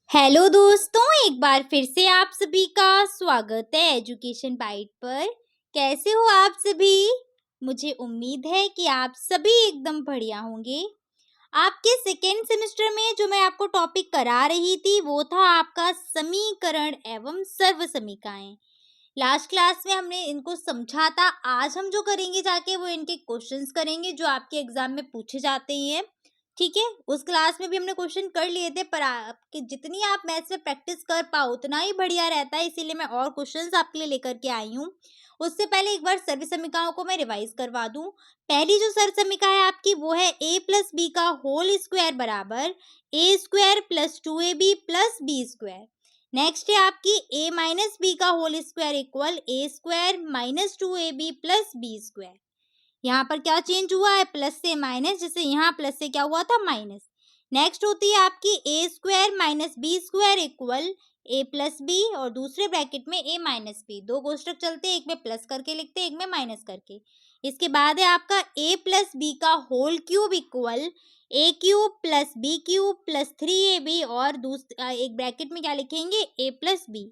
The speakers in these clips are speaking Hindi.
हेलो दोस्तों, एक बार फिर से आप सभी का स्वागत है एजुकेशन बाइट पर। कैसे हो आप सभी? मुझे उम्मीद है कि आप सभी एकदम बढ़िया होंगे। आपके सेकेंड सेमेस्टर में जो मैं आपको टॉपिक करा रही थी वो था आपका समीकरण एवं सर्वसमीकाएं। लास्ट क्लास में हमने इनको समझा था। आज हम जो करेंगे जाके वो इनके क्वेश्चंस करेंगे जो आपके एग्जाम में पूछे जाते हैं। ठीक है, उस क्लास में भी हमने क्वेश्चन कर लिए थे, पर आपके जितनी आप मैथ्स में प्रैक्टिस कर पाओ उतना ही बढ़िया रहता है, इसीलिए मैं और क्वेश्चंस आपके लिए लेकर के आई हूँ। उससे पहले एक बार सर्व समीकरणों को मैं रिवाइज करवा दूं। पहली जो सर्व समीका है आपकी वो है a प्लस बी का होल स्क्वायर बराबर A square plus 2ab plus B square. Next है आपकी a माइनस बी का whole square equal A square minus 2ab plus B square. यहाँ पर क्या चेंज हुआ है, प्लस से माइनस, जैसे यहाँ प्लस से क्या हुआ था माइनस। नेक्स्ट होती है आपकी A square minus B square equal A plus B और दूसरे ब्रैकेट में ए माइनस बी। दो कोष्टक चलते हैं, एक में प्लस करके लिखते हैं, एक में माइनस करके। इसके बाद है आपका ए प्लस बी का whole cube equal A cube plus B cube plus 3ab और दूसरा एक ब्रैकेट में क्या लिखेंगे, ए प्लस बी।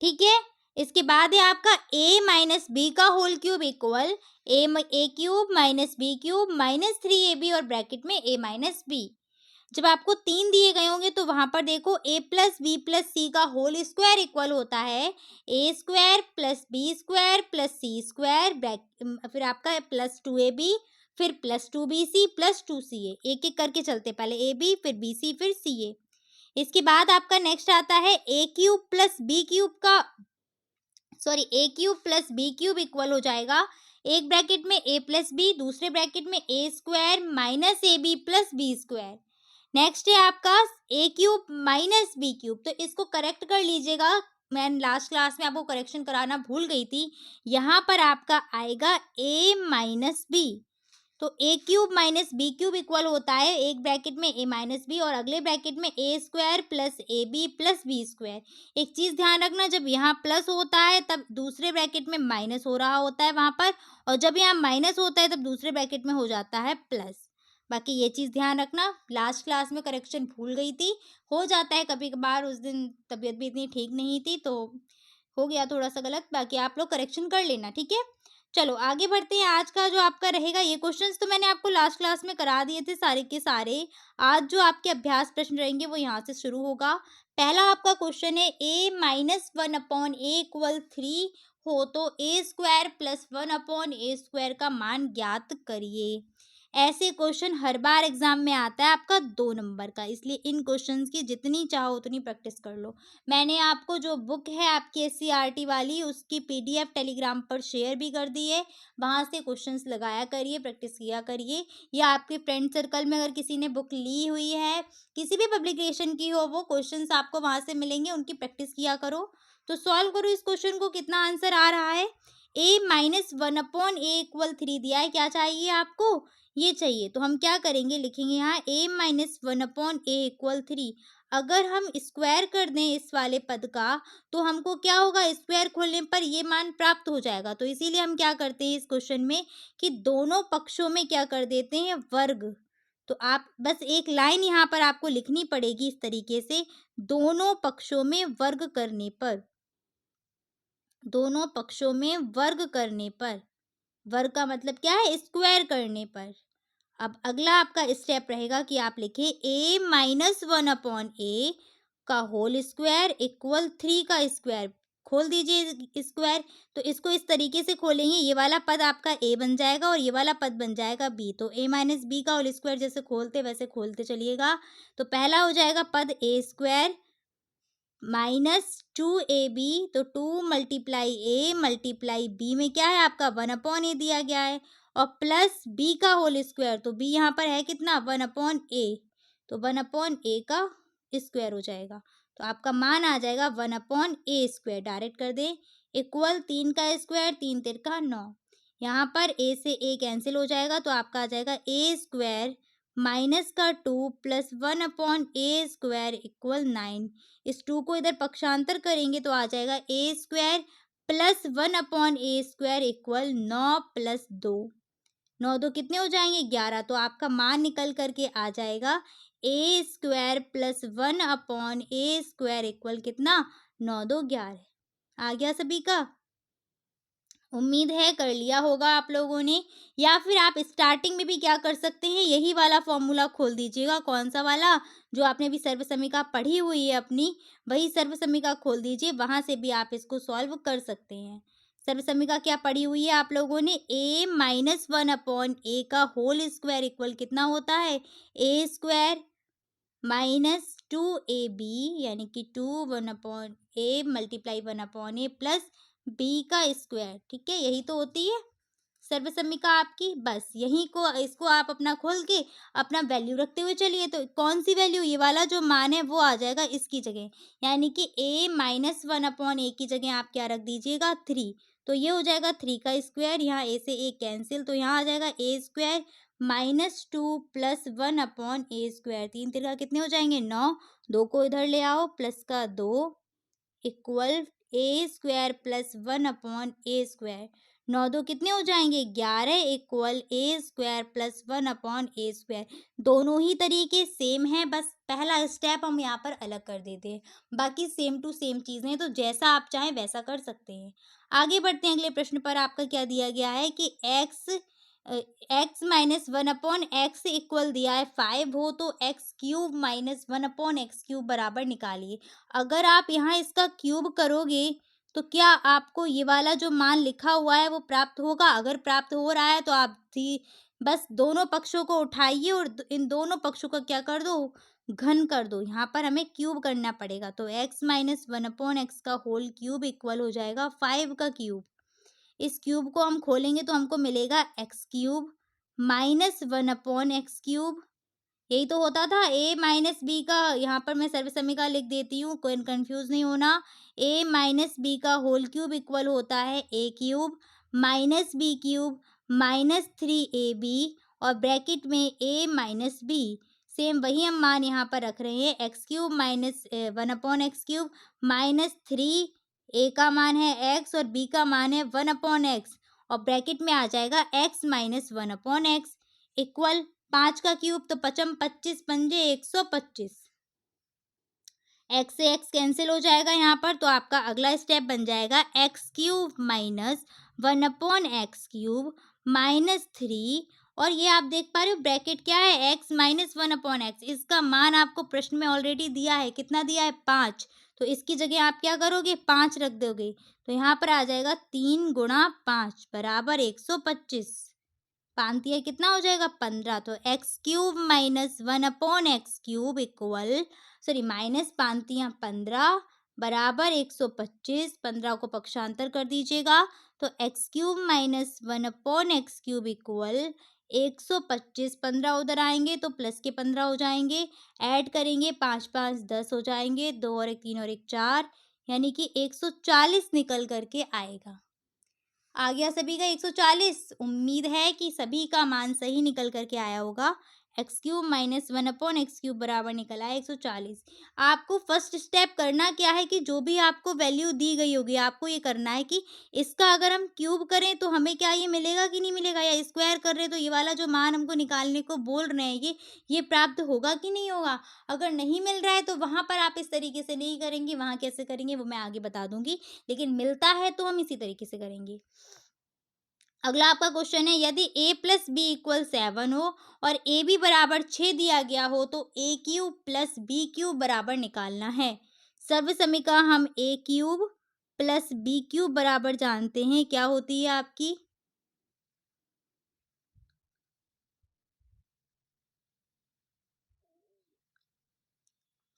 ठीक है, इसके बाद है आपका a माइनस बी का whole cube equal A cube minus B cube minus 3ab और ब्रैकेट में a माइनस बी। जब आपको तीन दिए गए होंगे तो वहां पर देखो a plus B plus C का होल स्क्वायर इक्वल होता है A square plus B square plus C square, फिर आपका प्लस 2ab फिर प्लस 2bc प्लस 2ca। एक एक करके चलते, पहले ab फिर bc फिर ca। इसके बाद आपका नेक्स्ट आता है A cube plus B cube का A cube plus B cube equal हो जाएगा एक ब्रैकेट में ए प्लस बी, दूसरे ब्रैकेट में A square minus A B plus B square. Next है आपका A cube minus B cube, तो इसको करेक्ट कर लीजिएगा, मैं लास्ट क्लास में आपको करेक्शन कराना भूल गई थी। यहाँ पर आपका आएगा ए माइनस बी, तो A cube minus B cube equal होता है एक ब्रैकेट में ए माइनस बी और अगले ब्रैकेट में A square plus A B plus B square. एक चीज ध्यान रखना, जब यहाँ प्लस होता है तब दूसरे ब्रैकेट में माइनस हो रहा होता है वहां पर, और जब यहाँ माइनस होता है तब दूसरे ब्रैकेट में हो जाता है प्लस। बाकी ये चीज ध्यान रखना, लास्ट क्लास में करेक्शन भूल गई थी, हो जाता है कभी कभार, उस दिन तबीयत भी इतनी ठीक नहीं थी तो हो गया थोड़ा सा गलत। बाकी आप लोग करेक्शन कर लेना, ठीक है। चलो आगे बढ़ते हैं। आज का जो आपका रहेगा, ये क्वेश्चंस तो मैंने आपको लास्ट क्लास में करा दिए थे सारे के सारे। आज जो आपके अभ्यास प्रश्न रहेंगे वो यहाँ से शुरू होगा। पहला आपका क्वेश्चन है a माइनस 1/a इक्वल 3 हो तो ए स्क्वायर प्लस 1/a स्क्वायर का मान ज्ञात करिए। ऐसे क्वेश्चन हर बार एग्जाम में आता है आपका 2 नंबर का, इसलिए इन क्वेश्चंस की जितनी चाहो उतनी प्रैक्टिस कर लो। मैंने आपको जो बुक है आपकी एससीईआरटी वाली, उसकी पीडीएफ टेलीग्राम पर शेयर भी कर दी है, वहाँ से क्वेश्चंस लगाया करिए, प्रैक्टिस किया करिए। या आपके फ्रेंड सर्कल में अगर किसी ने बुक ली हुई है, किसी भी पब्लिकेशन की हो, वो क्वेश्चंस आपको वहाँ से मिलेंगे, उनकी प्रैक्टिस किया करो। तो सॉल्व करो इस क्वेश्चन को, कितना आंसर आ रहा है। a माइनस 1/a इक्वल 3 दिया है, क्या चाहिए आपको, ये चाहिए। तो हम क्या करेंगे, लिखेंगे यहाँ a माइनस 1/a इक्वल 3। अगर हम स्क्वायर कर दें इस वाले पद का तो हमको क्या होगा, स्क्वायर खोलने पर ये मान प्राप्त हो जाएगा। तो इसीलिए हम क्या करते हैं इस क्वेश्चन में कि दोनों पक्षों में क्या कर देते हैं, वर्ग। तो आप बस एक लाइन यहाँ पर आपको लिखनी पड़ेगी इस तरीके से, दोनों पक्षों में वर्ग करने पर, दोनों पक्षों में वर्ग करने पर, वर्ग का मतलब क्या है, स्क्वायर करने पर। अब अगला आपका स्टेप रहेगा कि आप लिखें a माइनस 1/a का होल स्क्वायर इक्वल 3 का स्क्वायर। खोल दीजिए स्क्वायर, तो इसको इस तरीके से खोलेंगे, ये वाला पद आपका a बन जाएगा और ये वाला पद बन जाएगा b। तो a माइनस बी का होल स्क्वायर जैसे खोलते वैसे खोलते चलिएगा। तो पहला हो जाएगा पद a स्क्वायर माइनस 2ab, तो 2 मल्टीप्लाई a मल्टीप्लाई b में क्या है आपका 1/a दिया गया है, और प्लस b का होल स्क्वायर, तो b यहाँ पर है कितना 1/a, तो 1/a का स्क्वायर हो जाएगा। तो आपका मान आ जाएगा 1/a स्क्वायर, डायरेक्ट कर दें, इक्वल 3 का स्क्वायर 3 तिरका 9। यहाँ पर a से a कैंसिल हो जाएगा, तो आपका आ जाएगा a स्क्वायर माइनस का 2 प्लस 1/a स्क्वायर इक्वल 9। इस 2 को इधर पक्षांतर करेंगे तो आ जाएगा a square plus 1/a square equal 9 plus 2। 9 2 कितने हो जाएंगे, 11। तो आपका मान निकल करके आ जाएगा ए स्क्वायर प्लस 1/a² इक्वल कितना, 9 2 11। आ गया सभी का? उम्मीद है कर लिया होगा आप लोगों ने। या फिर आप स्टार्टिंग में भी क्या कर सकते हैं, यही वाला फॉर्मूला खोल दीजिएगा। कौन सा वाला, जो आपने भी सर्वसमीका पढ़ी हुई है अपनी, वही सर्वसमीका खोल दीजिए, वहां से भी आप इसको सॉल्व कर सकते हैं। सर्वसमीका क्या पढ़ी हुई है आप लोगों ने, a-1/a का होल स्क्वायर इक्वल कितना होता है, a² -2ab, यानी कि 1/a multiply 1/a plus b का स्क्वायर। ठीक है, यही तो होती है सर्वसमीका आपकी। बस यही को, इसको आप अपना खोल के अपना वैल्यू रखते हुए चलिए, तो कौन सी वैल्यू, ये वाला जो मान है वो आ जाएगा इसकी जगह, यानी कि a-1/a की जगह आप क्या रख दीजिएगा, 3। तो ये हो जाएगा 3 का स्क्वायर, यहाँ a से a कैंसिल, तो यहाँ आ जाएगा a² -2 प्लस 1/a²। 3 तिरका कितने हो जाएंगे, 9। 2 को इधर ले आओ, प्लस का 2 इक्वल a² प्लस 1/a²। 9 2 कितने हो जाएंगे, 11 इक्वल a² प्लस 1/a²। दोनों ही तरीके सेम है, बस पहला स्टेप हम यहाँ पर अलग कर देते हैं, बाकी सेम टू सेम चीज़ें हैं, तो जैसा आप चाहें वैसा कर सकते हैं। आगे बढ़ते हैं अगले प्रश्न पर। आपका क्या दिया गया है कि x-1/x इक्वल दिया है 5 हो, तो x³ -1/x³ बराबर निकालिए। अगर आप यहाँ इसका क्यूब करोगे तो क्या आपको ये वाला जो मान लिखा हुआ है वो प्राप्त होगा? अगर प्राप्त हो रहा है तो आप बस दोनों पक्षों को उठाइए और इन दोनों पक्षों का क्या कर दो, घन कर दो। यहाँ पर हमें क्यूब करना पड़ेगा, तो x -1/x का होल क्यूब इक्वल हो जाएगा 5 का क्यूब। इस क्यूब को हम खोलेंगे तो हमको मिलेगा x³ -1/x³। यही तो होता था a माइनस बी का, यहाँ पर मैं सर्वसमीका लिख देती हूँ, कोई कंफ्यूज नहीं होना। a माइनस बी का होल क्यूब इक्वल होता है a³ -b³ -3ab, और ब्रैकेट में a माइनस बी। सेम वही हम मान यहाँ पर रख रहे हैं, x³ -1/x³ -3, a का मान है x और b का मान है 1/x, और ब्रैकेट में आ जाएगा x -1/x इक्वल 5 का क्यूब, तो पचम 25 पंजे 125। x से x कैंसिल हो जाएगा यहाँ पर, तो आपका अगला स्टेप बन जाएगा x³ -1/x³ -3, और ये आप देख पा रहे हो ब्रैकेट क्या है, x -1/x। इसका मान आपको प्रश्न में ऑलरेडी दिया है, कितना दिया है, 5। तो इसकी जगह आप क्या करोगे, 5 रख दोगे, तो यहाँ पर आ जाएगा 3 गुणा 5 बराबर 125। पांतिया कितना हो जाएगा, 15। तो x³ -1/x³ equal, sorry minus पांतिया 15 बराबर 125। 15 को पक्षांतर कर दीजिएगा, तो x³ -1/x³ इक्वल 125। 15 उधर आएंगे तो प्लस के 15 हो जाएंगे, ऐड करेंगे 5 5 10 हो जाएंगे, 2 और 1 3 और 1 4, यानी कि 140 निकल करके आएगा। आ गया सभी का 140। उम्मीद है कि सभी का मान सही निकल करके आया होगा। x³ -1/x³ बराबर निकल आया 140। आपको फर्स्ट स्टेप करना क्या है कि जो भी आपको वैल्यू दी गई होगी, आपको ये करना है कि इसका अगर हम क्यूब करें तो हमें क्या ये मिलेगा कि नहीं मिलेगा, या स्क्वायर कर रहे हैं तो ये वाला जो मान हमको निकालने को बोल रहे हैं ये प्राप्त होगा कि नहीं होगा। अगर नहीं मिल रहा है तो वहाँ पर आप इस तरीके से नहीं करेंगे, वहाँ कैसे करेंगे वो मैं आगे बता दूंगी, लेकिन मिलता है तो हम इसी तरीके से करेंगे। अगला आपका क्वेश्चन है, यदि a प्लस बी इक्वल 7 हो और ए बी बराबर 6 दिया गया हो, तो a³ प्लस b³ बराबर निकालना है। सर्वसमीका हम a³ प्लस b³ बराबर जानते हैं क्या होती है आपकी,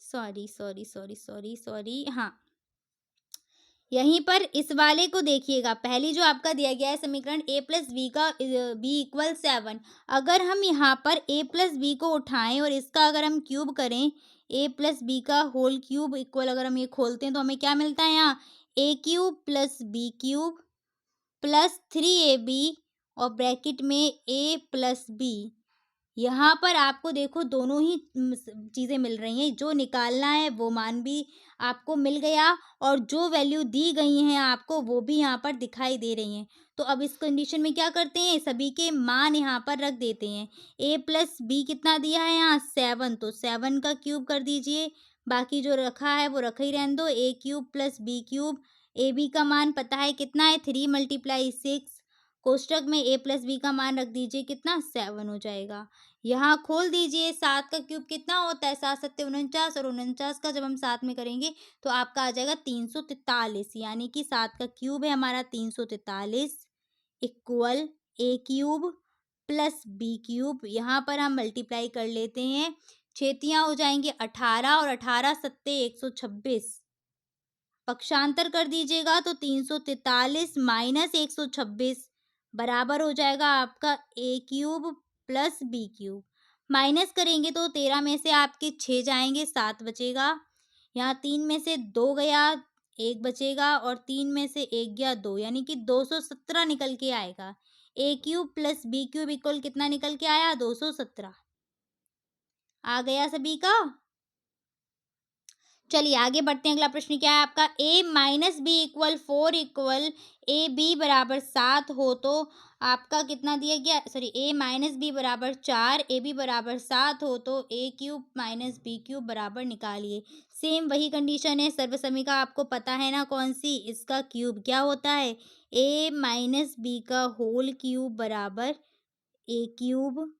सॉरी, हाँ, यहीं पर इस वाले को देखिएगा। पहली जो आपका दिया गया है समीकरण a प्लस बी का b इक्वल 7, अगर हम यहाँ पर a प्लस बी को उठाएं और इसका अगर हम क्यूब करें, a प्लस बी का होल क्यूब इक्वल अगर हम ये खोलते हैं तो हमें क्या मिलता है, यहाँ a³ plus b³ plus 3ab और ब्रैकेट में a प्लस बी, यहाँ पर आपको देखो दोनों ही चीज़ें मिल रही हैं, जो निकालना है वो मान भी आपको मिल गया और जो वैल्यू दी गई हैं आपको वो भी यहाँ पर दिखाई दे रही हैं। तो अब इस कंडीशन में क्या करते हैं, सभी के मान यहाँ पर रख देते हैं। a प्लस बी कितना दिया है यहाँ 7, तो 7 का क्यूब कर दीजिए, बाकी जो रखा है वो रखा ही रहने दो। a cube plus B cube, A B का मान पता है कितना है 3 मल्टीप्लाई 6, कोष्टक में a प्लस बी का मान रख दीजिए कितना 7 हो जाएगा। यहाँ खोल दीजिए, 7 का क्यूब कितना होता है 7 सत्ते 49, और 49 का जब हम साथ में करेंगे तो आपका आ जाएगा 343, यानी कि 7 का क्यूब है हमारा 343 equal A cube plus B cube. यहाँ पर हम मल्टीप्लाई कर लेते हैं, छेतियाँ हो जाएंगे 18 और 18 सत्ते 126, पक्षांतर कर दीजिएगा तो 343 माइनस 126 बराबर हो जाएगा आपका A cube plus B cube. Minus करेंगे तो 13 में से आपके 6 जाएंगे, 7 बचेगा। यहाँ 3 में से 2 गया, 1 बचेगा, और 3 में से 1 गया 2, यानी कि 217 निकल के आएगा। A cube plus B cube equal कितना निकल के आया 217। आ गया सभी का। चलिए आगे बढ़ते हैं। अगला प्रश्न क्या है आपका, a माइनस बी इक्वल 4 इक्वल ए बी बराबर 7 हो तो आपका कितना दिया गया, सॉरी a माइनस बी बराबर 4, ए बी बराबर 7 हो तो A cube minus B cube बराबर निकालिए। सेम वही कंडीशन है, सर्वसमी का आपको पता है ना कौन सी, इसका क्यूब क्या होता है a माइनस बी का होल क्यूब बराबर ए क्यूब।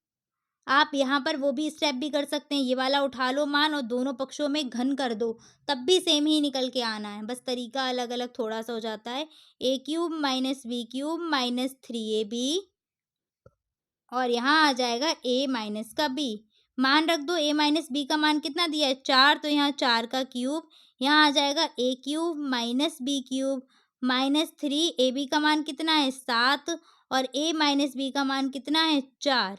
आप यहाँ पर वो भी स्टेप भी कर सकते हैं, ये वाला उठा लो मान और दोनों पक्षों में घन कर दो, तब भी सेम ही निकल के आना है, बस तरीका अलग अलग थोड़ा सा हो जाता है। A cube minus B cube minus 3ab, और यहाँ आ जाएगा a माइनस का b। मान रख दो, a माइनस बी का मान कितना दिया है 4, तो यहाँ 4 का क्यूब, यहाँ आ जाएगा a cube minus B cube minus 3, A B का मान कितना है 7, और a माइनस बी का मान कितना है 4।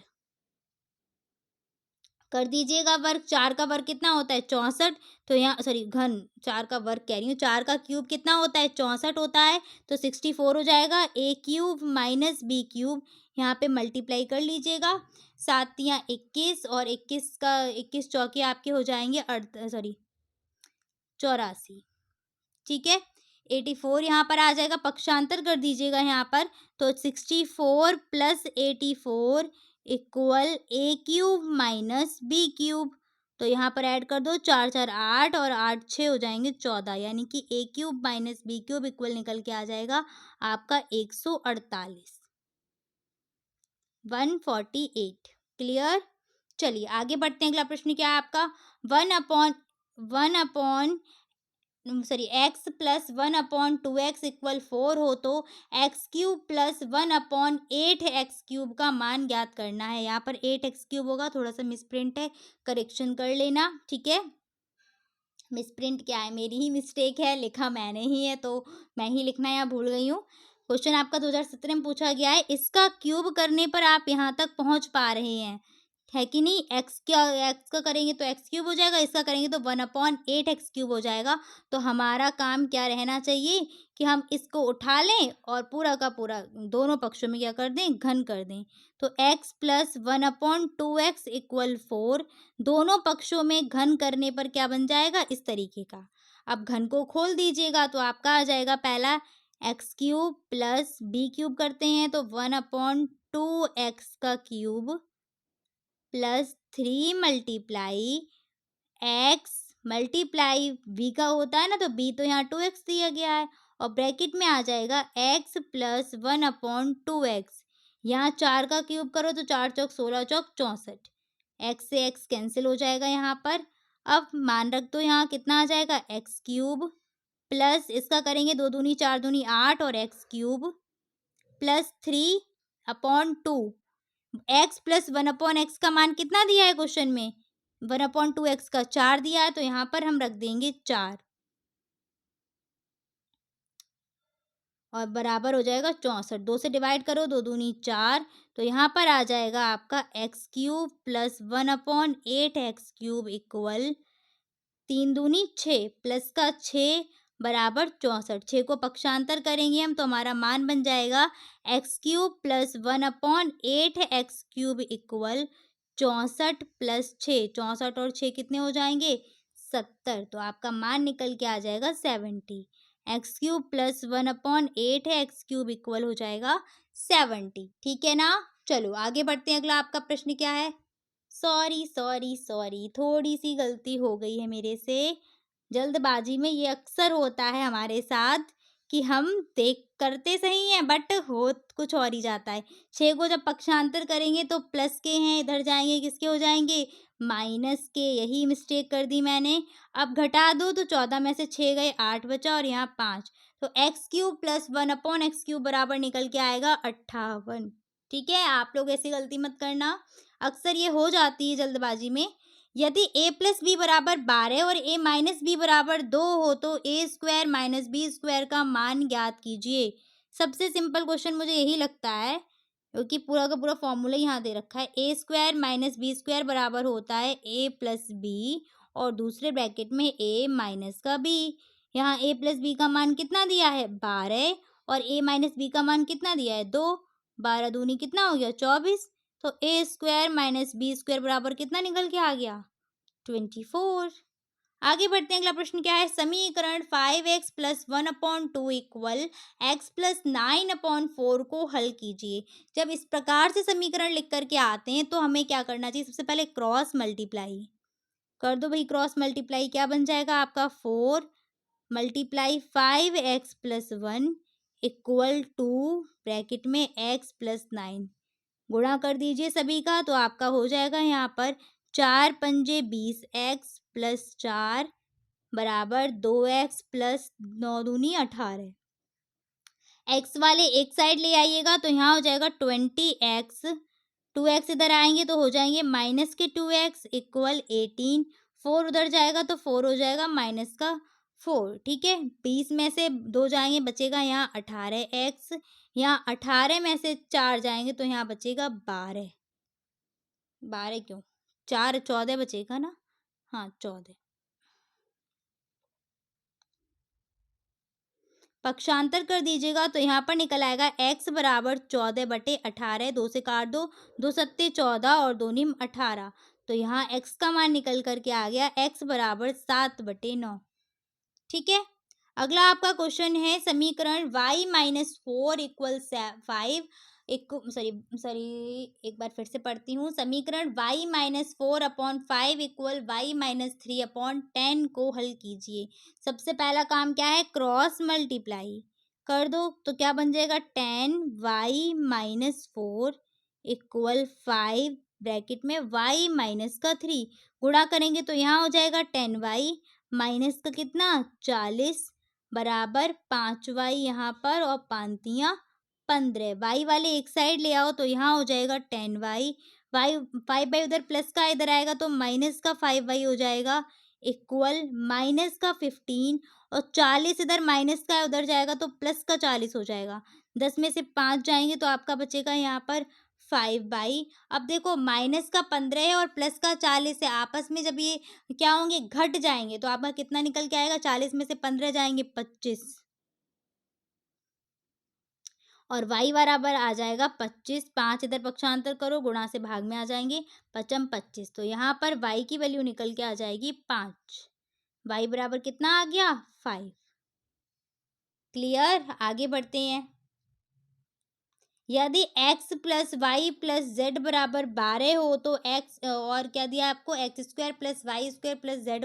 कर दीजिएगा वर्ग, 4 का वर्ग कितना होता है 64, तो यहाँ सॉरी घन, 4 का वर्ग कह रही हूँ, 4 का क्यूब कितना होता है 64 होता है, तो 64 हो जाएगा। ए क्यूब माइनस बी क्यूब, यहाँ पे मल्टीप्लाई कर लीजिएगा, 7 तियाँ 21, और 21 का 21 चौके आपके हो जाएंगे 84, ठीक है। 84 यहाँ पर आ जाएगा, पक्षांतर कर दीजिएगा यहाँ पर, तो 64 plus 84 equal A cube minus B cube. तो यहाँ पर ऐड कर दो, 4 4 8 और 8 6 हो जाएंगे 14, यानी कि A cube minus B cube equal निकल के आ जाएगा आपका 148, 148। क्लियर। चलिए आगे बढ़ते हैं। अगला प्रश्न क्या है आपका, one upon sorry x plus 1/2x equal 4 हो तो एक्स क्यूब प्लस 1/8x³ का मान ज्ञात करना है। यहाँ पर 8x³ होगा, थोड़ा सा मिसप्रिंट है, करेक्शन कर लेना, ठीक है। मिसप्रिंट क्या है, मेरी ही मिस्टेक है, लिखा मैंने ही है तो मैं ही लिखना यहाँ भूल गई हूँ। क्वेश्चन आपका 2017 में पूछा गया है, इसका क्यूब करने पर आप यहाँ तक पहुँच पा रहे हैं, है कि नहीं। एक्स का करेंगे तो एक्स क्यूब हो जाएगा, इसका करेंगे तो 1/8x³ हो जाएगा। तो हमारा काम क्या रहना चाहिए कि हम इसको उठा लें और पूरा का पूरा दोनों पक्षों में क्या कर दें, घन कर दें। तो x प्लस 1/2x इक्वल 4, दोनों पक्षों में घन करने पर क्या बन जाएगा इस तरीके का। अब घन को खोल दीजिएगा तो आपका आ जाएगा पहला x³ प्लस बी क्यूब करते हैं तो 1/2x का cube plus 3 multiply X multiply B का होता है ना, तो बी तो यहाँ 2x दिया गया है, और ब्रैकेट में आ जाएगा x प्लस 1/2x। यहाँ 4 का क्यूब करो तो 4 चौक 16 चौक 64, x से x कैंसिल हो जाएगा यहाँ पर। अब मान रख दो, यहाँ कितना आ जाएगा एक्स क्यूब प्लस इसका करेंगे 2 दूनी 4 दूनी 8 और x cube plus 3/2। X plus 1/x का मान कितना दिया है क्वेश्चन में, 1/2x का 4 दिया है, तो यहाँ पर हम रख देंगे 4 और बराबर हो जाएगा 64। 2 से डिवाइड करो, 2 दूनी 4, तो यहाँ पर आ जाएगा आपका x³ प्लस 1/8x³ इक्वल 3 दूनी 6 प्लस का 6 बराबर 64। 6 को पक्षांतर करेंगे हम तो हमारा मान बन जाएगा x³ plus 1/8x³ equal 64 plus 6, 64 और 6 कितने हो जाएंगे? 70। तो आपका मान निकल के आ जाएगा 70। एक्स क्यूब प्लस 1/8 है, एक्स क्यूब इक्वल हो जाएगा 70। ठीक है ना? चलो आगे बढ़ते हैं। अगला आपका प्रश्न क्या है? सॉरी सॉरी सॉरी, थोड़ी सी गलती हो गई है मेरे से। जल्दबाजी में ये अक्सर होता है हमारे साथ कि हम देख करते सही हैं बट हो कुछ और ही जाता है। 6 को जब पक्षांतर करेंगे तो प्लस के हैं, इधर जाएंगे किसके हो जाएंगे? माइनस के। यही मिस्टेक कर दी मैंने। अब घटा दो तो 14 में से 6 गए, 8 बचा और यहाँ 5। तो एक्स क्यूब प्लस 1/एक्स क्यूब बराबर निकल के आएगा 58। ठीक है, आप लोग ऐसी गलती मत करना, अक्सर ये हो जाती है जल्दबाजी में। यदि a प्लस बी बराबर 12 और a माइनस बी बराबर 2 हो तो ए स्क्वायर माइनस बी स्क्वायर का मान ज्ञात कीजिए। सबसे सिंपल क्वेश्चन मुझे यही लगता है, क्योंकि पूरा का पूरा फॉर्मूला यहाँ दे रखा है। A square minus B square बराबर होता है a प्लस बी और दूसरे ब्रैकेट में a माइनस का b। यहाँ a प्लस बी का मान कितना दिया है? 12 और a माइनस बी का मान कितना दिया है? 2। 12 दूनी कितना हो गया? 24। तो ए स्क्वायर माइनस बी स्क्वायर बराबर कितना निकल के आ गया? 24। आगे बढ़ते हैं। अगला प्रश्न क्या है? समीकरण 5x plus 1/2 equal x plus 9/4 को हल कीजिए। जब इस प्रकार से समीकरण लिख करके आते हैं तो हमें क्या करना चाहिए? सबसे पहले क्रॉस मल्टीप्लाई कर दो भाई। क्रॉस मल्टीप्लाई क्या बन जाएगा आपका? 4 multiply 5x plus 1 equal to bracket में x प्लस 9। गुणा कर दीजिए सभी का तो आपका हो जाएगा यहाँ पर 4 पंजे 20x प्लस 4 बराबर 2x प्लस 9 दूनी 18। x वाले एक साइड ले आइएगा तो यहाँ हो जाएगा 20x। 2x इधर आएंगे तो हो जाएंगे माइनस के 2x इक्वल 18। 4 उधर जाएगा तो 4 हो जाएगा माइनस का 4। ठीक है, 20 में से 2 जाएंगे बचेगा यहाँ 18x। यहाँ 18 में से 4 जाएंगे तो यहाँ बचेगा 12। 12 क्यों? 4 14 बचेगा ना? हाँ 14। पक्षांतर कर दीजिएगा तो यहाँ पर निकल आएगा x बराबर 14/18। 2 से काट दो, 2 सत्ते 14 और 2 निम 18। तो यहाँ x का मान निकल करके आ गया x बराबर 7/9। ठीक है, अगला आपका क्वेश्चन है समीकरण y माइनस 4 इक्वल 5 एक सॉरी सॉरी एक बार फिर से पढ़ती हूँ। समीकरण y minus 4/5 equal y minus 3/10 को हल कीजिए। सबसे पहला काम क्या है? क्रॉस मल्टीप्लाई कर दो तो क्या बन जाएगा? 10y माइनस 4 इक्वल 5 ब्रैकेट में y माइनस का 3। गुणा करेंगे तो यहाँ हो जाएगा 10y माइनस का कितना? 40 बराबर 5y यहाँ पर और 5 वाई वाले एक साइड ले आओ तो यहाँ हो जाएगा 10y। वाई 5y उधर प्लस का इधर आएगा तो माइनस का 5y हो जाएगा इक्वल माइनस का 15 और 40 इधर माइनस का उधर जाएगा तो प्लस का 40 हो जाएगा। 10 में से 5 जाएंगे तो आपका बचेगा यहाँ पर 5y। अब देखो माइनस का 15 है और प्लस का 40 है, आपस में जब ये क्या होंगे? घट जाएंगे तो आपका कितना निकल के आएगा? 40 में से 15 जाएंगे 25 और y बराबर आ जाएगा 25। 5 इधर पक्षांतर करो, गुणा से भाग में आ जाएंगे, 5 25। तो यहाँ पर y की वैल्यू निकल के आ जाएगी 5। y बराबर कितना आ गया? 5। क्लियर? आगे बढ़ते हैं। यदि x plus Y plus Z बराबर 12 हो तो x और क्या दिया आपको? X square plus Y square plus Z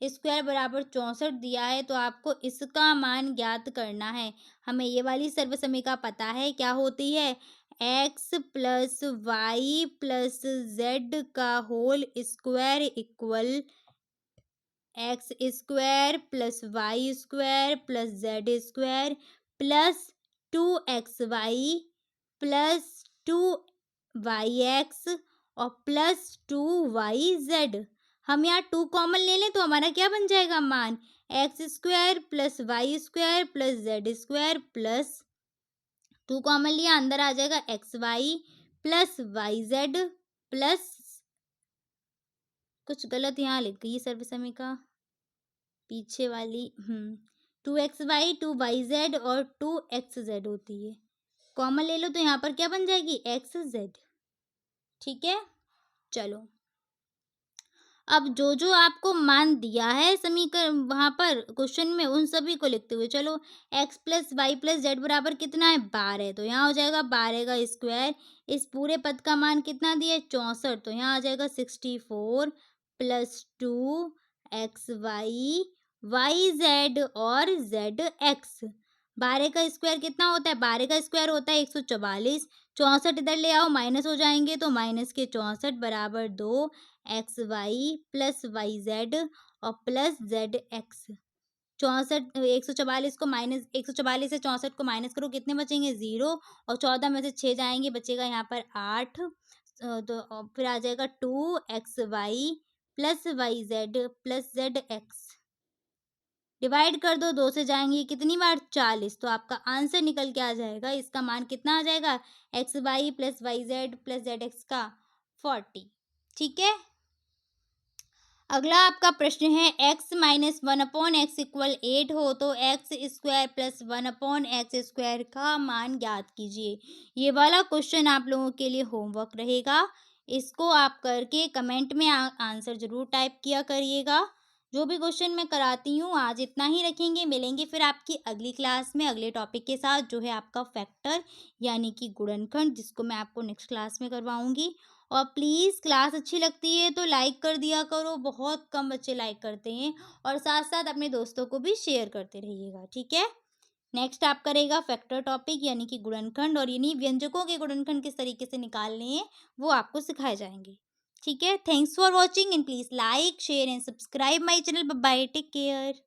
square बराबर 64 दिया है तो आपको इसका मान ज्ञात करना है। हमें ये वाली सर्वसमीका पता है क्या होती है? x plus Y plus Z का whole square equal X square plus Y square plus Z square plus 2xy plus 2yx और प्लस 2yz। हम यहाँ 2 कॉमन ले लें तो हमारा क्या बन जाएगा मान? X square plus Y square plus Z square plus 2 common लिया, अंदर आ जाएगा X Y plus Y Z plus कुछ गलत यहाँ लिख गई सर्वसमीका पीछे वाली 2xy 2yz और 2xz होती है। कॉमन ले लो तो यहाँ पर क्या बन जाएगी? xz। ठीक है, चलो, अब जो आपको मान दिया है समीकरण वहाँ पर क्वेश्चन में, उन सभी को लिखते हुए चलो। x plus Y plus Z बराबर कितना है? 12। तो यहाँ हो जाएगा 12 का स्क्वायर। इस पूरे पद का मान कितना दिया है? 64। तो यहाँ आ जाएगा 64 plus 2 X Y, Y Z और जेड एक्स। 12 का स्क्वायर कितना होता है? 12 का स्क्वायर होता है 144। 64 इधर ले आओ, माइनस हो जाएंगे, तो माइनस के 64 बराबर 2 X Y plus Y Z और प्लस जेड एक्स। 64, 144 को माइनस, 144 से 64 को माइनस करो, कितने बचेंगे? 0। और 14 में से 6 जाएंगे, बचेगा यहाँ पर 8। तो फिर आ जाएगा 2 X Y plus Y Z plus Z X. Divide कर दो, 2 से जाएंगे कितनी बार? 40। तो आपका आंसर निकल के आ जाएगा, इसका मान कितना आ जाएगा? X Y plus Y Z plus Z X का 40। ठीक है। अगला आपका प्रश्न है, x माइनस 1/x इक्वल 8 हो तो x square plus 1/x square का मान ज्ञात कीजिए। ये वाला क्वेश्चन आप लोगों के लिए होमवर्क रहेगा। इसको आप करके कमेंट में आंसर जरूर टाइप किया करिएगा। जो भी क्वेश्चन मैं कराती हूँ आज इतना ही रखेंगे। मिलेंगे फिर आपकी अगली क्लास में अगले टॉपिक के साथ, जो है आपका फैक्टर यानी कि गुणनखंड, जिसको मैं आपको नेक्स्ट क्लास में करवाऊंगी। और प्लीज़ क्लास अच्छी लगती है तो लाइक कर दिया करो, बहुत कम बच्चे लाइक करते हैं। और साथ साथ अपने दोस्तों को भी शेयर करते रहिएगा, ठीक है। नेक्स्ट आप करेगा फैक्टर टॉपिक यानी कि गुणनखंड, और यानी व्यंजकों के गुणनखंड किस तरीके से निकालने हैं वो आपको सिखाए जाएंगे। ठीक है। Thanks for watching and please like share and subscribe my channel. Bye, take care.